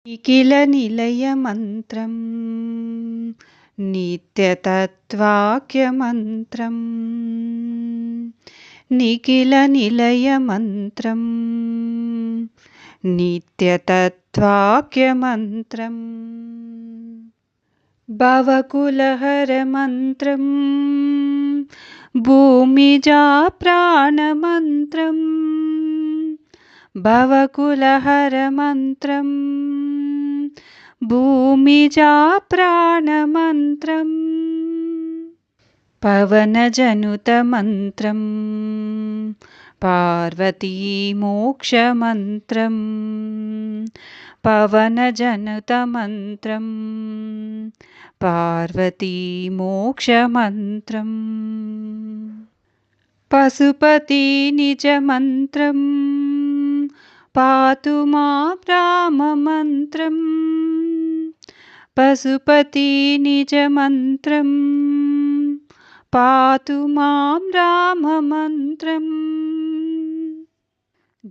निखिलनिलयमन्त्रं नित्यतत्त्वाख्यमन्त्रं निखिलनिलयमन्त्रं नित्यतत्त्वाख्यमन्त्रं भवकुलहरमन्त्रं भूमिजाप्राणमन्त्रं भवकुलहरमन्त्रं भूमिजाप्राणमन्त्रं पवनजनुतमन्त्रं पार्वतीमोक्षमन्त्रं पवनजनुतमन्त्रं पार्वतीमोक्षमन्त्रं पशुपतिनिजमन्त्रं पातु मां राममन्त्रं पशुपतिनिजमन्त्रं पातु मां राममन्त्रं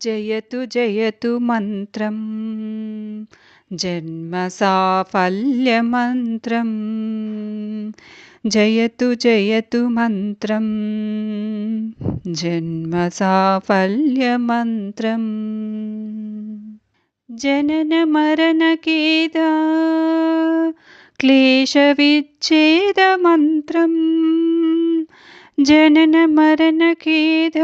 जयतु जयतु मन्त्रं जन्मसाफल्यमन्त्रं जयतु जयतु मन्त्रं जन्मसाफल्यमन्त्रं जननमरणखेद क्लेशविच्छेदमन्त्रं जननमरणखेद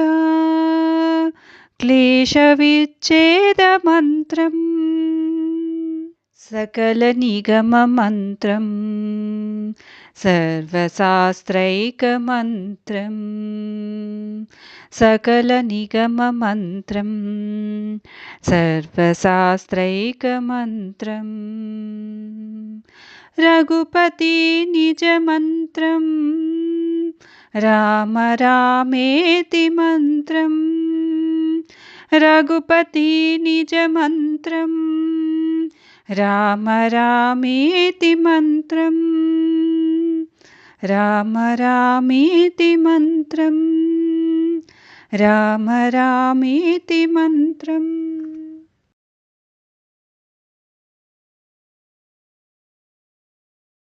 क्लेशविच्छेदमन्त्रं सकलनिगममन्त्रं सर्वशास्त्रैकमन्त्रं सकलनिगममन्त्रं सर्वशास्त्रैकमन्त्रं रघुपतिनिजमन्त्रं राम रामेति मन्त्रं रघुपतिनिजमन्त्रं राम रामेति मन्त्रं राम रामेति मन्त्रं राम रामेति मन्त्रम्